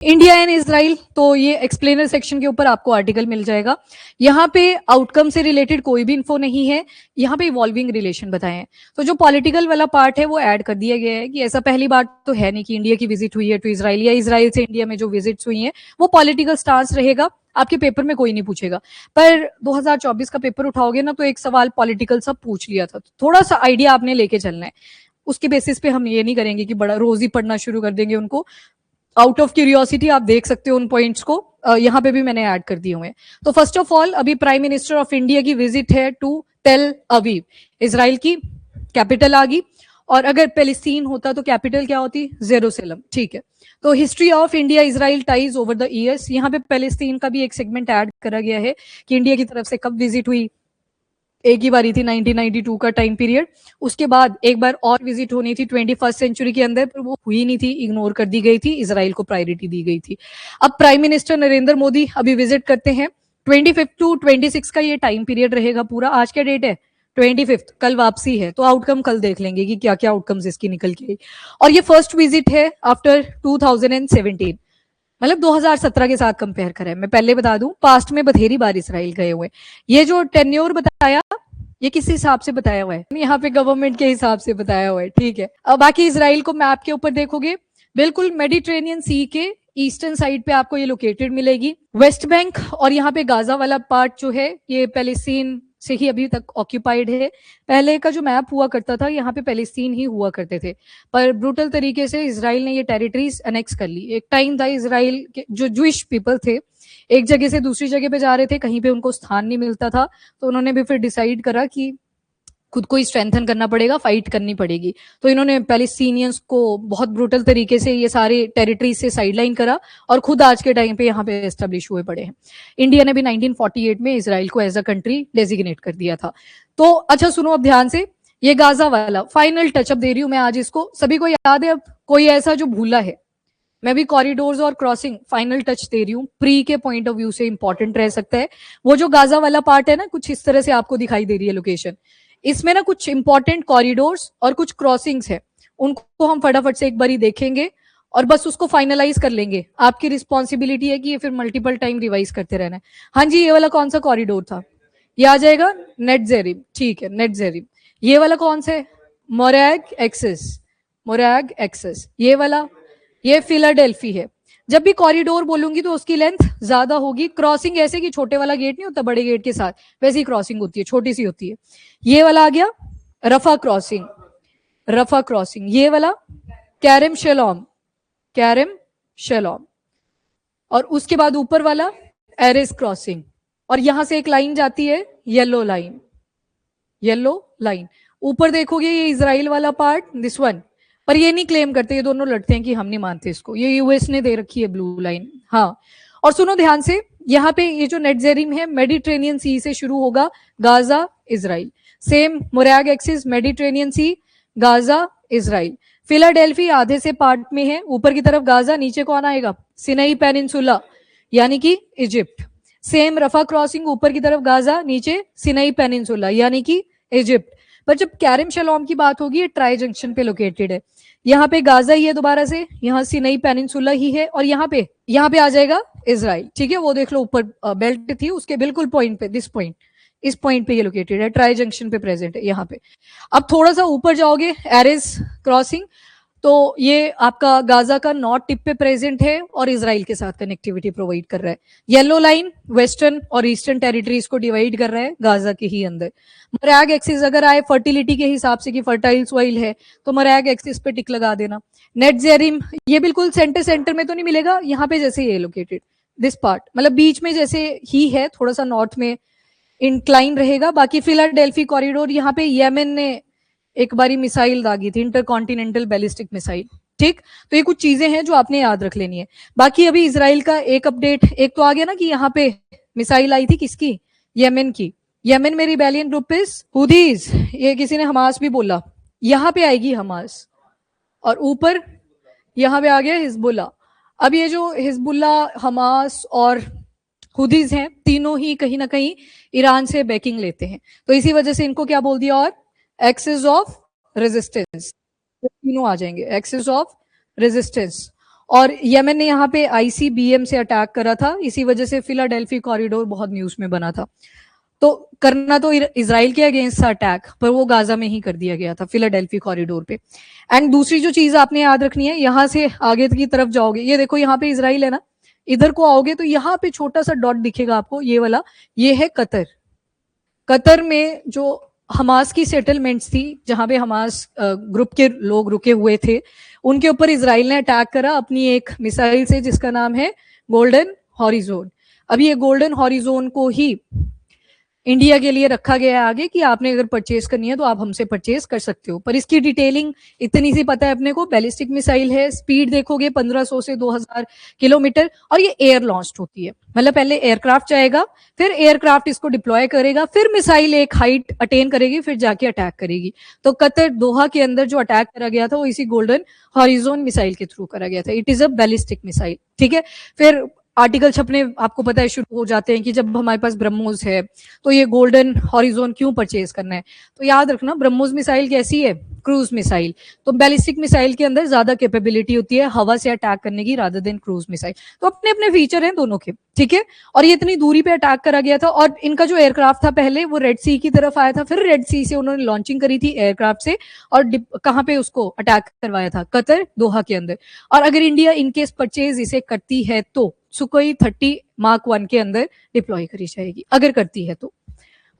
India and Israel, तो ये explainer section के ऊपर आपको आर्टिकल मिल जाएगा। यहाँ पे आउटकम से रिलेटेड कोई भी इन्फो नहीं है, यहाँ पे इवॉल्विंग रिलेशन बताए हैं। तो जो पॉलिटिकल वाला पार्ट है वो ऐड कर दिया गया है कि ऐसा पहली बार तो है नहीं कि इंडिया की विजिट हुई है टू इसराइल, या इसराइल से इंडिया में जो विजिट्स हुई हैं वो पॉलिटिकल स्टांस रहेगा, आपके पेपर में कोई नहीं पूछेगा। पर 2024 का पेपर उठाओगे ना तो एक सवाल पॉलिटिकल सब पूछ लिया था, तो थोड़ा सा आइडिया आपने लेके चलना है। उसके बेसिस पे हम ये नहीं करेंगे कि बड़ा रोज ही पढ़ना शुरू कर देंगे उनको। आउट ऑफ क्यूरियोसिटी आप देख सकते हो उन पॉइंट्स को, यहाँ पे भी मैंने ऐड कर दिए हुए हैं। तो फर्स्ट ऑफ ऑल अभी प्राइम मिनिस्टर ऑफ इंडिया की विजिट है टू टेल अवीव, इसराइल की कैपिटल आ गई। और अगर पैलेस्टीन होता तो कैपिटल क्या होती? जेरूसलम, ठीक है। तो history of India Israel ties over the years, यहाँ पे पैलेस्टीन का भी एक सेगमेंट ऐड करा गया है कि इंडिया की तरफ से कब विजिट हुई। एक ही बारी थी 1992 का टाइम पीरियड, उसके बाद एक बार और विजिट होनी थी 21st सेंचुरी के अंदर, पर वो हुई नहीं थी, इग्नोर कर दी गई थी, इसराइल को प्रायोरिटी दी गई थी। अब प्राइम मिनिस्टर नरेंद्र मोदी अभी विजिट करते हैं 25 टू 26 का ये टाइम पीरियड रहेगा पूरा। आज क्या डेट है? 25, कल वापसी है, तो आउटकम कल देख लेंगे कि क्या क्या आउटकम्स इसकी निकल के आई। और ये फर्स्ट विजिट है आफ्टर 2017, मतलब 2017 के साथ कंपेयर करें। मैं पहले बता दूं, पास्ट में बथेरी बार इसराइल गए हुए। ये जो टेन्योर बताया ये किस हिसाब से बताया हुआ है? यहाँ पे गवर्नमेंट के हिसाब से बताया हुआ है, ठीक है। अब बाकी इसराइल को मैप के ऊपर देखोगे, बिल्कुल मेडिटेरेनियन सी के ईस्टर्न साइड पे आपको ये लोकेटेड मिलेगी। वेस्ट बैंक और यहाँ पे गाजा वाला पार्ट जो है ये पैलेस्टीन से ही अभी तक ऑक्यूपाइड है। पहले का जो मैप हुआ करता था यहाँ पे पैलेस्टीन ही हुआ करते थे, पर ब्रूटल तरीके से इसराइल ने ये टेरिटरीज अनेक्स कर ली। एक टाइम था इसराइल के जो जूइश पीपल थे एक जगह से दूसरी जगह पे जा रहे थे, कहीं पे उनको स्थान नहीं मिलता था, तो उन्होंने भी फिर डिसाइड करा कि खुद को ही स्ट्रेंथन करना पड़ेगा, फाइट करनी पड़ेगी। तो इन्होंने पैलेस्टीनियंस को बहुत ब्रूटल तरीके से ये सारे टेरिटरी से साइडलाइन करा और खुद आज के टाइम पे यहाँ पे एस्टेब्लिश हुए पड़े हैं। इंडिया ने भी 1948 में इसराइल को एज अ कंट्री डेजिग्नेट कर दिया था। तो अच्छा सुनो अब ध्यान से, ये गाजा वाला फाइनल टचअप दे रही हूं मैं आज इसको, सभी को याद है? अब कोई ऐसा जो भूला है? मैं भी कॉरिडोर्स और क्रॉसिंग फाइनल टच दे रही हूँ, प्री के पॉइंट ऑफ व्यू से इंपॉर्टेंट रह सकता है। वो जो गाजा वाला पार्ट है ना, कुछ इस तरह से आपको दिखाई दे रही है लोकेशन, इसमें ना कुछ इंपॉर्टेंट कॉरिडोर्स और कुछ क्रॉसिंग्स है, उनको हम फटाफट से एक बार ही देखेंगे और बस उसको फाइनलाइज कर लेंगे। आपकी रिस्पॉन्सिबिलिटी है कि ये फिर मल्टीपल टाइम रिवाइज करते रहना है। हाँ जी, ये वाला कौन सा कॉरिडोर था? ये आ जाएगा नेटजेरिम, ठीक है, नेटजेरिम। ये वाला कौन सा है? मोरैग एक्सेस, मोरैग एक्सेस। ये वाला ये फिलाडेल्फी है। जब भी कॉरिडोर बोलूंगी तो उसकी लेंथ ज्यादा होगी। क्रॉसिंग ऐसे कि छोटे वाला गेट नहीं होता बड़े गेट के साथ, वैसी क्रॉसिंग होती है, छोटी सी होती है। ये वाला आ गया रफा क्रॉसिंग, रफा क्रॉसिंग। ये वाला कैरम शेलोम, कैरम शेलोम। और उसके बाद ऊपर वाला एरिस क्रॉसिंग। और यहां से एक लाइन जाती है, येलो लाइन, येलो लाइन। ऊपर देखोगे ये इजराइल वाला पार्ट, दिस वन, पर ये नहीं क्लेम करते, ये दोनों लड़ते हैं कि हम नहीं मानते इसको, ये यूएस ने दे रखी है ब्लू लाइन। हाँ, और सुनो ध्यान से, यहाँ पे ये जो नेटजेरिम है मेडिटेरेनियन सी से शुरू होगा, Gaza Israel. Same Morag axis Mediterranean sea, Gaza Israel. Philadelphi आधे से पार्ट में है, ऊपर की तरफ गाजा, नीचे कौन आएगा? सिनाई पेनिनसुला यानी कि इजिप्ट। सेम रफा क्रॉसिंग, ऊपर की तरफ गाजा, नीचे सिनाई पेनिनसुला यानी कि इजिप्ट। पर जब कैरम शलोम की बात होगी, ये ट्राई जंक्शन पे लोकेटेड है। यहाँ पे गाजा ही है दोबारा से, यहाँ सिनाई पेनिनसुला ही है, और यहाँ पे आ जाएगा इसराइल, ठीक है। वो देख लो ऊपर बेल्ट थी उसके बिल्कुल पॉइंट पे, दिस पॉइंट, इस पॉइंट पे ये लोकेटेड है, ट्राई जंक्शन पे प्रेजेंट है यहाँ पे। अब थोड़ा सा ऊपर जाओगे, एरिस क्रॉसिंग, तो ये आपका गाजा का नॉर्थ टिप पे प्रेजेंट है और इसराइल के साथ कनेक्टिविटी प्रोवाइड कर रहा है। येलो लाइन वेस्टर्न और ईस्टर्न टेरिटरीज को डिवाइड कर रहा है गाजा के ही अंदर। मरैग एक्सिस अगर आए फर्टिलिटी के हिसाब से कि फर्टाइल सॉइल है तो मरैग एक्सिस पे टिक लगा देना। नेटजेरिम ये बिल्कुल सेंटर में तो नहीं मिलेगा, यहाँ पे जैसे ये लोकेटेड दिस पार्ट, मतलब बीच में जैसे ही है, थोड़ा सा नॉर्थ में इंक्लाइन रहेगा। बाकी फिलाडेल्फी कॉरिडोर, यहाँ पे येमेन ने एक बारी मिसाइल दागी थी, इंटरकॉन्टिनेंटल बैलिस्टिक मिसाइल, ठीक। तो ये कुछ चीजें हैं जो आपने याद रख लेनी है। बाकी अभी इसराइल का एक अपडेट एक तो आ गया ना कि यहाँ पे मिसाइल आई थी किसकी? येमेन की। येमेन में रिबेलियन ग्रुप इज हुदीज, ये किसी ने हमास भी बोला, यहाँ पे आएगी हमास। और ऊपर यहाँ पे आ गया हिजबुल्ला। अब ये जो हिजबुल्ला, हमास और हुदीज हैं, तीनों ही कहीं ना कहीं ईरान से बैकिंग लेते हैं, तो इसी वजह से इनको क्या बोल दिया? और एक्सिस ऑफ रेजिस्टेंस, तीनों आ जाएंगे, एक्सिस ऑफ रेजिस्टेंस। और यमन ने यहाँ पे ICBM से अटैक करा था, इसी वजह से फिलाडेल्फी कॉरिडोर बहुत न्यूज में बना था। तो करना तो इसराइल के अगेंस्ट था अटैक, पर वो गाजा में ही कर दिया गया था, फिलाडेल्फी कॉरिडोर पे। एंड दूसरी जो चीज आपने याद रखनी है, यहां से आगे की तरफ जाओगे, ये देखो यहाँ पे इसराइल है ना, इधर को आओगे तो यहाँ पे छोटा सा डॉट दिखेगा आपको, ये वाला, ये है कतर। कतर में जो हमास की सेटलमेंट्स थी, जहां पे हमास ग्रुप के लोग रुके हुए थे, उनके ऊपर इसराइल ने अटैक करा अपनी एक मिसाइल से, जिसका नाम है गोल्डन हॉरिजोन। अब ये गोल्डन हॉरिजोन को ही इंडिया के लिए रखा गया है आगे, कि आपने अगर परचेज करनी है तो आप हमसे परचेज कर सकते हो। पर इसकी डिटेलिंग इतनी सी पता है अपने को, बैलिस्टिक मिसाइल है, स्पीड देखोगे 1500 से 2000 किलोमीटर, और ये एयर लॉन्च होती है, मतलब पहले एयरक्राफ्ट जाएगा, फिर एयरक्राफ्ट इसको डिप्लॉय करेगा, फिर मिसाइल एक हाइट अटेन करेगी, फिर जाके अटैक करेगी। तो कतर दोहा के अंदर जो अटैक करा गया था वो इसी गोल्डन हॉरिजोन मिसाइल के थ्रू करा गया था। It is a ballistic missile, ठीक है। फिर आर्टिकल छपने आपको पता है शुरू हो जाते हैं कि जब हमारे पास ब्रह्मोस है तो ये गोल्डन हॉरिजोन क्यों परचेज करना है। तो याद रखना, ब्रह्मोस मिसाइल कैसी है, क्रूज मिसाइल। तो बैलिस्टिक मिसाइल के अंदर ज्यादा कैपेबिलिटी होती है हवा से अटैक करने की, रादर देन क्रूज मिसाइल। तो अपने अपने फीचर हैं दोनों के, ठीक है। और ये इतनी दूरी पे अटैक करा गया था, और इनका जो एयरक्राफ्ट था पहले वो रेड सी की तरफ आया था, फिर रेड सी से उन्होंने लॉन्चिंग करी थी एयरक्राफ्ट से, और कहां पे उसको अटैक करवाया था, कतर, दोहा के अंदर। और अगर इंडिया इनकेस परचेज इसे करती है तो सुकोई 30 मार्क 1 के अंदर डिप्लॉय करी जाएगी, अगर करती है तो।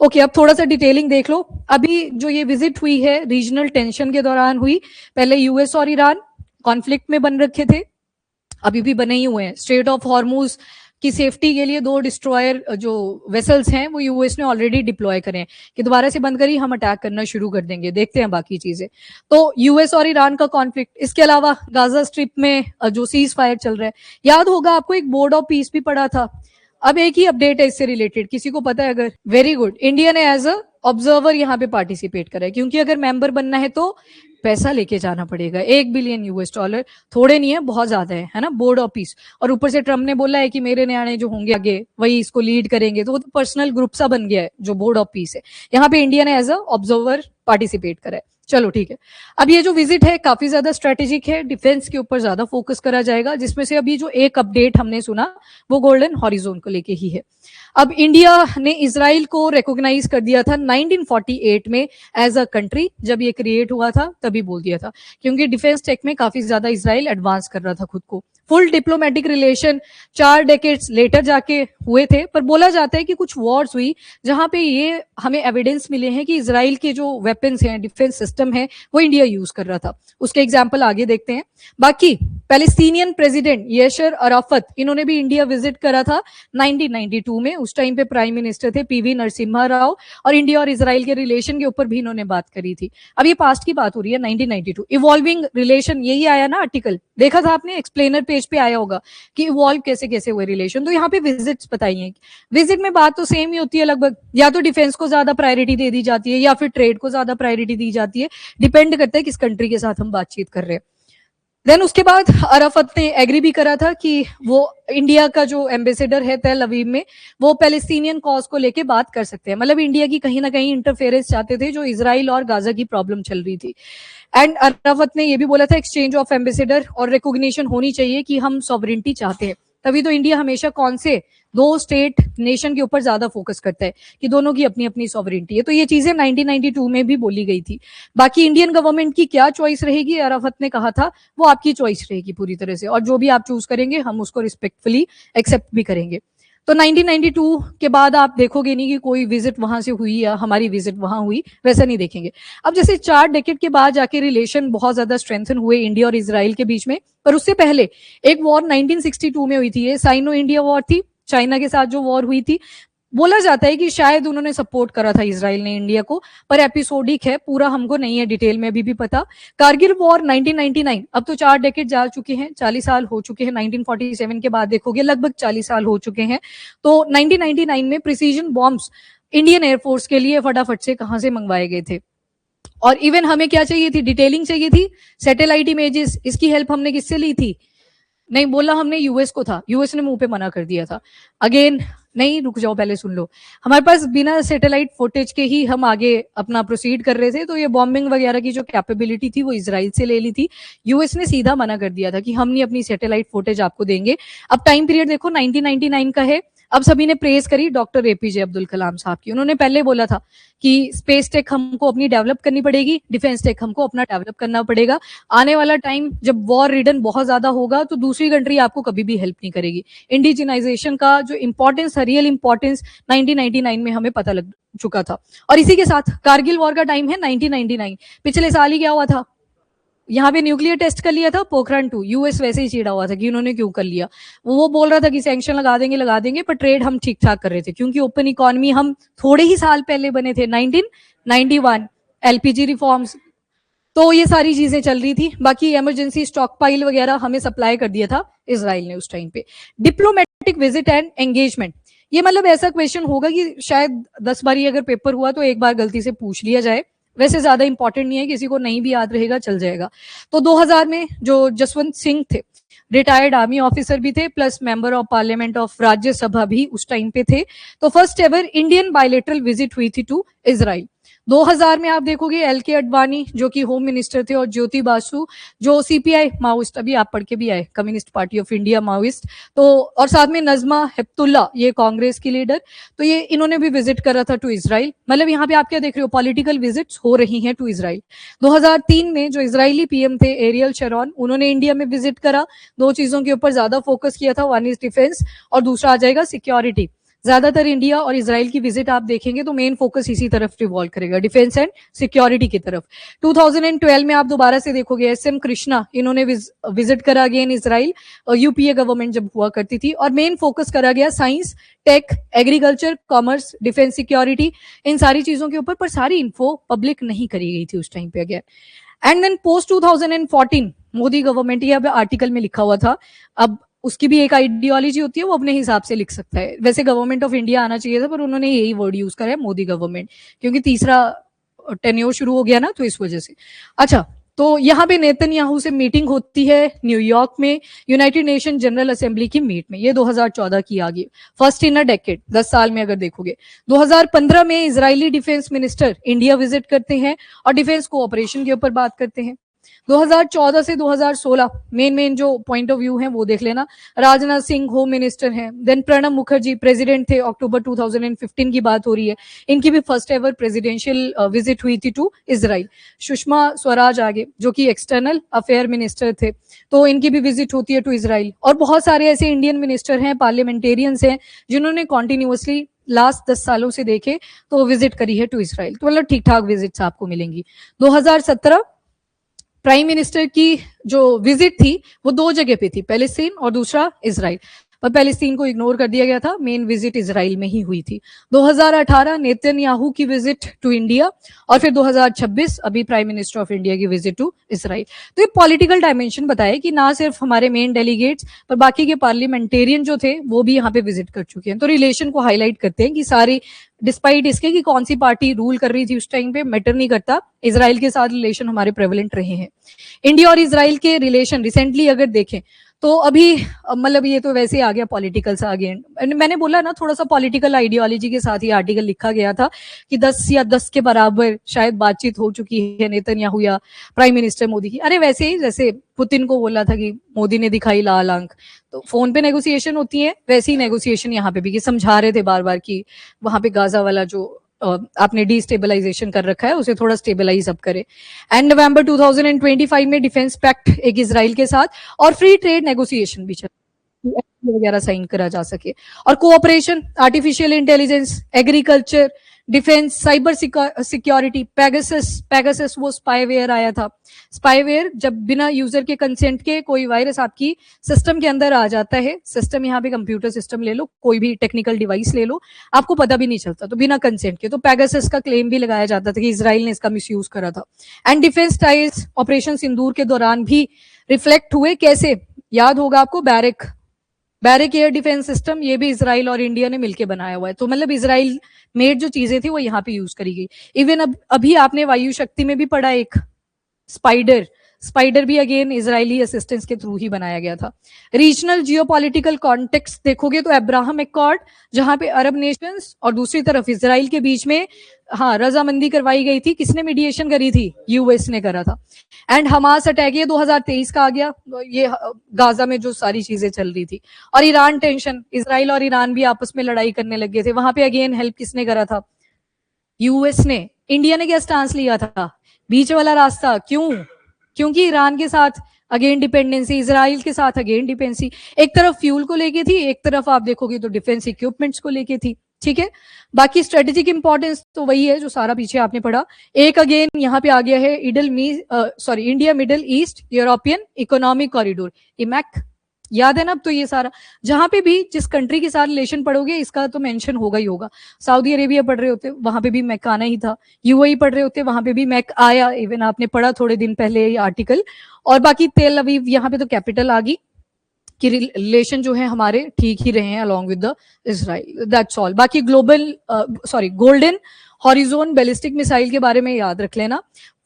ओके, अब थोड़ा सा डिटेलिंग देख लो। अभी जो ये विजिट हुई है रीजनल टेंशन के दौरान हुई। पहले यूएस और ईरान कॉन्फ्लिक्ट में बन रखे थे, अभी भी बने ही हुए हैं। स्ट्रेट ऑफ हॉर्मूज की सेफ्टी के लिए 2 डिस्ट्रॉयर जो वेसल्स हैं वो यूएस ने ऑलरेडी डिप्लॉय करे हैं, कि दोबारा से बंद करी हम अटैक करना शुरू कर देंगे, देखते हैं बाकी चीजें। तो यूएस और ईरान का कॉन्फ्लिक्ट, इसके अलावा गाजा स्ट्रिप में जो सीज फायर चल रहा है, याद होगा आपको एक बोर्ड ऑफ पीस भी पड़ा था। अब एक ही अपडेट है इससे रिलेटेड, किसी को पता है अगर? वेरी गुड, इंडिया ने एज अ ऑब्जर्वर यहाँ पे पार्टिसिपेट करा है, क्योंकि अगर मेंबर बनना है तो पैसा लेके जाना पड़ेगा। $1 बिलियन, थोड़े नहीं है, बहुत ज्यादा है ना, बोर्ड ऑफ पीस। और ऊपर से ट्रम्प ने बोला है कि मेरे न्याणे जो होंगे आगे वही इसको लीड करेंगे, तो वो तो पर्सनल ग्रुप सा बन गया है जो बोर्ड ऑफ पीस है। यहाँ पे इंडिया ने एज अ ऑब्जर्वर पार्टिसिपेट करा है। चलो ठीक है। अब ये जो विजिट है काफी ज्यादा स्ट्रेटेजिक है, डिफेंस के ऊपर ज्यादा फोकस करा जाएगा, जिसमें से अभी जो एक अपडेट हमने सुना वो गोल्डन हॉरिजोन को लेके ही है। अब इंडिया ने इजराइल को रिकॉग्नाइज कर दिया था 1948 में एज अ कंट्री, जब ये क्रिएट हुआ था तभी बोल दिया था, क्योंकि डिफेंस टेक में काफी ज्यादा इजराइल एडवांस कर रहा था खुद को। Full diplomatic relation 4 decades later जाके हुए थे, पर बोला जाता है कि कुछ वॉर्स हुई जहां पे ये हमें एविडेंस मिले हैं कि इजराइल के जो वेपन्स हैं, डिफेंस सिस्टम है, वो इंडिया यूज कर रहा था। उसके एग्जाम्पल आगे देखते हैं। बाकी पैलेस्टीनियन प्रेसिडेंट यासर अराफत, इन्होंने भी इंडिया विजिट करा था 1992 में। उस टाइम पे प्राइम मिनिस्टर थे PV नरसिम्हा राव, और इंडिया और इजराइल के रिलेशन के ऊपर भी इन्होंने बात करी थी। अब ये पास्ट की बात हो रही है, 1992। इवॉल्विंग रिलेशन, यही आया ना आर्टिकल, देखा था आपने, एक्सप्लेनर पेज पे आया होगा कि इवॉल्व कैसे कैसे हुए रिलेशन। तो यहाँ पे विजिट्स बताई हैं। विजिट में बात तो सेम ही होती है लगभग, या तो डिफेंस को ज्यादा प्रायोरिटी दे दी जाती है या फिर ट्रेड को ज्यादा प्रायोरिटी दी जाती है, डिपेंड करता है किस कंट्री के साथ हम बातचीत कर रहे हैं। देन उसके बाद अराफत ने एग्री भी करा था कि वो इंडिया का जो एम्बेसडर है तेल अवीव में, वो पैलेस्टीनियन कॉज को लेके बात कर सकते हैं। मतलब इंडिया की कहीं ना कहीं इंटरफेरेंस चाहते थे जो इजराइल और गाजा की प्रॉब्लम चल रही थी। एंड अराफत ने ये भी बोला था एक्सचेंज ऑफ एम्बेसडर और रिकॉग्निशन होनी चाहिए कि हम सॉवरेंटी चाहते हैं। तभी तो इंडिया हमेशा कौन से 2 स्टेट नेशन के ऊपर ज्यादा फोकस करता है कि दोनों की अपनी अपनी सॉवरेंटी है। तो ये चीजें 1992 में भी बोली गई थी। बाकी इंडियन गवर्नमेंट की क्या चॉइस रहेगी, अराफत ने कहा था, वो आपकी चॉइस रहेगी पूरी तरह से, और जो भी आप चूज करेंगे हम उसको रिस्पेक्टफुली एक्सेप्ट भी करेंगे। तो 1992 के बाद आप देखोगे नहीं कि कोई विजिट वहां से हुई या हमारी विजिट वहां हुई, वैसा नहीं देखेंगे। अब जैसे 4 डेकेड के बाद जाके रिलेशन बहुत ज्यादा स्ट्रेंथन हुए इंडिया और इजराइल के बीच में, पर उससे पहले एक वॉर 1962 में हुई थी, ये साइनो इंडिया वॉर थी, चाइना के साथ जो वॉर हुई थी। बोला जाता है कि शायद उन्होंने सपोर्ट करा था इजराइल ने इंडिया को, पर एपिसोडिक है, पूरा हमको नहीं है डिटेल में अभी भी पता। कारगिल वॉर 1999, अब तो 4 डेकेड जा चुके हैं, 40 साल हो चुके हैं। 1947 के बाद देखोगे लगभग 40 साल हो चुके हैं। तो 1999 में प्रिसीजन बॉम्ब्स इंडियन एयरफोर्स के लिए फटाफट से कहां से मंगवाए गए थे। और इवन हमें क्या चाहिए थी, डिटेलिंग चाहिए थी, सैटेलाइट इमेजेस। इसकी हेल्प हमने किससे ली थी? नहीं बोला हमने यूएस को था, यूएस ने मुंह पे मना कर दिया था। अगेन नहीं, रुक जाओ, पहले सुन लो। हमारे पास बिना सैटेलाइट फुटेज के ही हम आगे अपना प्रोसीड कर रहे थे, तो ये बॉम्बिंग वगैरह की जो कैपेबिलिटी थी वो इजराइल से ले ली थी। यूएस ने सीधा मना कर दिया था कि हम नहीं अपनी सैटेलाइट फुटेज आपको देंगे। अब टाइम पीरियड देखो 1999 का है। अब सभी ने प्रेज करी डॉक्टर एपीजे अब्दुल कलाम साहब की। उन्होंने पहले बोला था कि स्पेस टेक हमको अपनी डेवलप करनी पड़ेगी, डिफेंस टेक हमको अपना डेवलप करना पड़ेगा। आने वाला टाइम जब वॉर रिडन बहुत ज्यादा होगा तो दूसरी कंट्री आपको कभी भी हेल्प नहीं करेगी। इंडिजिनाइजेशन का जो इंपॉर्टेंस है, रियल इंपॉर्टेंस 1999 में हमें पता लग चुका था। और इसी के साथ कारगिल वॉर का टाइम है 1999। पिछले साल ही क्या हुआ था, यहाँ पे न्यूक्लियर टेस्ट कर लिया था पोखरण 2। यूएस वैसे ही चिढ़ा हुआ था कि उन्होंने क्यों कर लिया। वो बोल रहा था कि सैंक्शन लगा देंगे, पर ट्रेड हम ठीक ठाक कर रहे थे क्योंकि ओपन इकोनॉमी हम थोड़े ही साल पहले बने थे, 1991। एलपीजी रिफॉर्म्स, तो ये सारी चीजें चल रही थी। बाकी इमरजेंसी स्टॉक पाइल वगैरह हमें सप्लाई कर दिया था इसराइल ने उस टाइम पे। डिप्लोमेटिक विजिट एंड एंगेजमेंट, ये मतलब ऐसा क्वेश्चन होगा कि शायद 10 बार ही अगर पेपर हुआ तो एक बार गलती से पूछ लिया जाए। वैसे ज्यादा इंपॉर्टेंट नहीं है, किसी को नहीं भी याद रहेगा, चल जाएगा। तो 2000 में जो जसवंत सिंह थे, रिटायर्ड आर्मी ऑफिसर भी थे, plus member of parliament of Rajya Sabha भी उस टाइम पे थे। तो first ever Indian bilateral visit हुई थी टू इसराइल। 2000 में आप देखोगे एल.के. अडवाणी जो कि होम मिनिस्टर थे, और ज्योति बासु जो सीपीआई माओइस्ट, अभी आप पढ़ के भी आए, communist party of India Maoist, तो और साथ में नजमा हेपतुल्ला, ये कांग्रेस की लीडर। तो ये इन्होंने भी विजिट करा था टू इसराइल। मतलब यहाँ पे आप क्या देख रहे हो, पॉलिटिकल विजिट्स हो रही हैं टू इसराइल। 2003 में जो इजरायली पीएम थे एरियल शरॉन, उन्होंने इंडिया में विजिट करा। दो चीजों के ऊपर ज्यादा फोकस किया था, वन इज डिफेंस और दूसरा आ जाएगा सिक्योरिटी। ज्यादातर इंडिया और इसराइल की विजिट आप देखेंगे तो मेन फोकस इसी तरफ रिवॉल्व करेगा, डिफेंस एंड सिक्योरिटी की तरफ। 2012 में आप दोबारा से देखोगे एसएम कृष्णा, इन्होंने विजिट करा अगेन इसराइल, यूपीए गवर्नमेंट जब हुआ करती थी, और मेन फोकस करा गया science, tech, agriculture, commerce, defence, security, इन सारी चीजों के ऊपर। पर सारी इन्फो पब्लिक नहीं करी गई थी उस टाइम पे again. And then post 2014 Modi government, ये अब आर्टिकल में लिखा हुआ था, अब उसकी भी एक आइडियोलॉजी होती है, वो अपने हिसाब से लिख सकता है। वैसे गवर्नमेंट ऑफ इंडिया आना चाहिए था, पर उन्होंने यही वर्ड यूज करा है, मोदी गवर्नमेंट, क्योंकि तीसरा टेन्योर शुरू हो गया ना, तो इस वजह से। अच्छा, तो यहाँ पे नेतन्याहू से मीटिंग होती है न्यूयॉर्क में, यूनाइटेड नेशन जनरल असेंबली की मीट में। ये 2014 की आ गई, फर्स्ट इन अ डेकेड, 10 साल में अगर देखोगे। 2015 में Israeli defence minister India visit करते हैं और डिफेंस कोऑपरेशन के ऊपर बात करते हैं। 2014 से 2016 मेन जो पॉइंट ऑफ व्यू है वो देख लेना। राजनाथ सिंह होम मिनिस्टर हैं, देन प्रणब मुखर्जी प्रेसिडेंट थे, अक्टूबर 2015 की बात हो रही है, इनकी भी फर्स्ट एवर प्रेसिडेंशियल विजिट हुई थी टू इसराइल। सुषमा स्वराज आगे जो कि एक्सटर्नल अफेयर मिनिस्टर थे, तो इनकी भी विजिट होती है टू इसराइल। और बहुत सारे ऐसे इंडियन मिनिस्टर हैं, पार्लियामेंटेरियंस हैं, जिन्होंने कॉन्टिन्यूसली लास्ट 10 सालों से देखे तो विजिट करी है टू इसराइल। तो मतलब ठीक ठाक विजिट्स आपको मिलेंगी। 2017 प्राइम मिनिस्टर की जो विजिट थी वो दो जगह पे थी, पैलेस्टीन और दूसरा इसराइल, पर पैलेस्टीन को इग्नोर कर दिया गया था, मेन विजिट इसराइल में ही हुई थी। 2018 नेतन्याहू की विजिट टू इंडिया, और फिर 2026 अभी प्राइम मिनिस्टर ऑफ इंडिया की विजिट टू इसराइल। तो ये पॉलिटिकल डायमेंशन बताया कि ना सिर्फ हमारे मेन डेलीगेट्स पर बाकी के पार्लियामेंटेरियन जो थे वो भी यहाँ पे विजिट कर चुके हैं। तो रिलेशन को हाईलाइट करते हैं कि सारी, डिस्पाइट इसके कि कौन सी पार्टी रूल कर रही थी उस टाइम पे, मैटर नहीं करता, इसराइल के साथ रिलेशन हमारे प्रेवलेंट रहे हैं। इंडिया और इसराइल के रिलेशन रिसेंटली अगर देखें तो अभी मतलब ये तो वैसे आ गया पॉलिटिकल सा अगेन। मैंने बोला ना थोड़ा सा पॉलिटिकल आइडियोलॉजी के साथ ही आर्टिकल लिखा गया था कि 10 या 10 के बराबर शायद बातचीत हो चुकी है नेतन्याहू या प्राइम मिनिस्टर मोदी की। अरे वैसे ही जैसे पुतिन को बोला था कि मोदी ने दिखाई लाल आंख, तो फोन पे नेगोशिएशन होती है, वैसी ही नेगोशिएशन यहाँ पे भी, कि समझा रहे थे बार बार कि वहां पे गाजा वाला जो आपने डिस्टेबलाइजेशन कर रखा है उसे थोड़ा स्टेबलाइज अप करे। एंड नवंबर 2025 में डिफेंस पैक्ट एक इसराइल के साथ और फ्री ट्रेड नेगोशिएशन भी चल वगैरह साइन करा जा सके। और cooperation, artificial intelligence, agriculture, defence, cyber security, Pegasus वो स्पाईवेयर आया था। स्पाईवेयर जब बिना यूजर के कंसेंट के कोई वायरस आपकी सिस्टम के अंदर आ जाता है, सिस्टम यहाँ पे कंप्यूटर सिस्टम ले लो, कोई भी टेक्निकल डिवाइस ले लो, आपको पता भी नहीं चलता, तो बिना कंसेंट के। तो पैगासस का क्लेम भी लगाया जाता था कि इसराइल ने इसका मिसयूज करा था। एंड डिफेंस टाइल्स ऑपरेशन सिंदूर के दौरान भी रिफ्लेक्ट हुए, कैसे याद होगा आपको, बैरिक एयर डिफेंस सिस्टम, ये भी इसराइल और इंडिया ने मिलकर बनाया हुआ है। तो मतलब इसराइल मेड जो चीजें थी वो यहाँ पे यूज करी गई। इवन अभी आपने वायु शक्ति में भी पढ़ा एक स्पाइडर, स्पाइडर भी अगेन इजरायली असिस्टेंस के थ्रू ही बनाया गया था। रीजनल जियोपॉलिटिकल कॉन्टेक्स्ट देखोगे तो अब्राहम एकॉर्ड, जहां पे अरब नेशंस और दूसरी तरफ इजराइल के बीच में हाँ रजामंदी करवाई गई थी। किसने मीडिएशन करी थी? यूएस ने करा था। एंड हमास अटैक ये 2023 का आ गया, ये गाजा में जो सारी चीजें चल रही थी। और ईरान टेंशन, इजराइल और ईरान भी आपस में लड़ाई करने लगे थे, वहां पे अगेन हेल्प किसने करा था? यूएस ने। इंडिया ने क्या स्टांस लिया था? बीच वाला रास्ता। क्यों? क्योंकि ईरान के साथ अगेन डिपेंडेंसी, इजराइल के साथ अगेन डिपेंडेंसी, एक तरफ फ्यूल को लेके थी, एक तरफ आप देखोगे तो डिफेंस इक्विपमेंट्स को लेके थी। ठीक है, बाकी स्ट्रेटेजिक इंपॉर्टेंस तो वही है जो सारा पीछे आपने पढ़ा। एक अगेन यहाँ पे आ गया है India Middle East European economic corridor, IMEC, याद है ना? अब तो ये सारा जहां पे भी जिस कंट्री के साथ रिलेशन पढ़ोगे इसका तो मेंशन होगा ही होगा। सऊदी अरेबिया पढ़ रहे होते वहां पे भी मैक आना ही था, यूएई पढ़ रहे होते वहां पे भी मैक आया, इवन आपने पढ़ा थोड़े दिन पहले ये आर्टिकल। और बाकी तेल अवीव यहाँ पे तो कैपिटल आ गई कि रिलेशन जो है हमारे ठीक ही रहे हैं along with the Israel, that's all. बाकी गोल्डन हॉरिजोन बैलिस्टिक मिसाइल के बारे में याद रख लेना,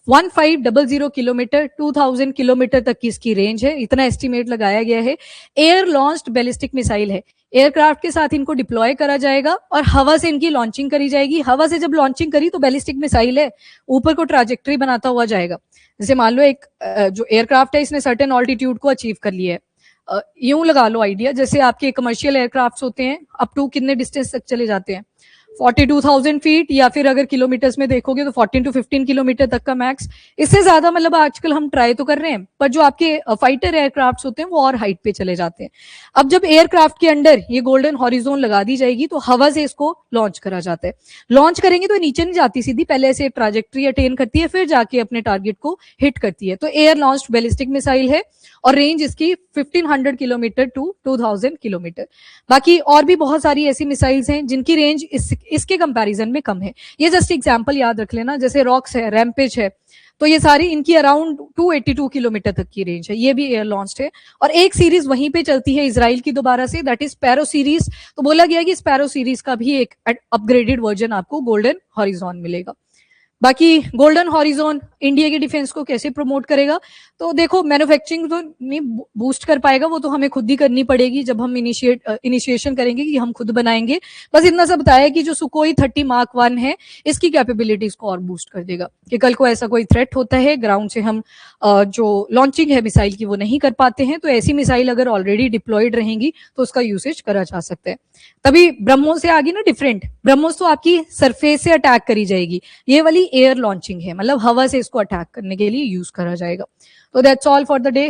1500 किलोमीटर 2000 किलोमीटर तक की इसकी रेंज है, इतना एस्टिमेट लगाया गया है। एयर लॉन्च्ड बैलिस्टिक मिसाइल है, एयरक्राफ्ट के साथ इनको डिप्लॉय करा जाएगा और हवा से इनकी लॉन्चिंग करी जाएगी। हवा से जब लॉन्चिंग करी तो बैलिस्टिक मिसाइल है, ऊपर को ट्राजेक्टरी बनाता हुआ जाएगा। जैसे मान लो एक जो एयरक्राफ्ट है इसने सर्टेन ऑल्टीट्यूड को अचीव कर लिया है, यूं लगा लो आइडिया, जैसे आपके कमर्शियल एयरक्राफ्ट होते हैं अप टू कितने डिस्टेंस तक चले जाते हैं? 42,000 फीट, या फिर अगर किलोमीटर्स में देखोगे तो 14 to 15 किलोमीटर तक का मैक्स। इससे ज्यादा मतलब आजकल हम ट्राई तो कर रहे हैं, पर जो आपके फाइटर एयरक्राफ्ट होते हैं वो और हाइट पे चले जाते हैं। अब जब एयरक्राफ्ट के अंडर ये गोल्डन हॉरिजोन लगा दी जाएगी तो हवा से इसको लॉन्च करा जाता है। लॉन्च करेंगे तो नीचे नहीं जाती सीधी, पहले ऐसे ट्राजेक्ट्री अटेन करती है फिर जाके अपने टारगेट को हिट करती है। तो एयर लॉन्च्ड बैलिस्टिक मिसाइल है और रेंज इसकी 1500 किलोमीटर टू 2000 किलोमीटर। बाकी और भी बहुत सारी ऐसी मिसाइल्स हैं जिनकी रेंज इसके कंपैरिजन में कम है। ये जस्ट एग्जांपल याद रख लेना, जैसे रॉक्स है, रैम्पेज है, तो ये सारी इनकी अराउंड 282 किलोमीटर तक की रेंज है, ये भी एयर लॉन्च्ड है। और एक सीरीज वहीं पे चलती है इजराइल की दोबारा से, दैट इज स्पैरो सीरीज। तो बोला गया कि स्पैरो सीरीज का भी एक अपग्रेडेड वर्जन आपको गोल्डन हॉरिजॉन मिलेगा। बाकी गोल्डन हॉरिजॉन इंडिया के डिफेंस को कैसे प्रमोट करेगा? तो देखो मैन्युफैक्चरिंग तो नहीं बूस्ट कर पाएगा, वो तो हमें खुद ही करनी पड़ेगी जब हम इनिशिएशन करेंगे कि हम खुद बनाएंगे। बस इतना सा बताया कि जो सुकोई 30 Mark 1 है इसकी कैपेबिलिटीज को और बूस्ट कर देगा कि कल को ऐसा कोई थ्रेट होता है ग्राउंड से, हम जो लॉन्चिंग है मिसाइल की वो नहीं कर पाते हैं, तो ऐसी मिसाइल अगर ऑलरेडी डिप्लॉयड रहेंगी तो उसका यूसेज करा जा सकता है। तभी ब्रह्मोस से आगे ना डिफरेंट, ब्रह्मोस तो आपकी सरफेस से अटैक करी जाएगी, ये वाली एयर लॉन्चिंग है, मतलब हवा से इसको अटैक करने के लिए यूज करा जाएगा। तो that's all for the day.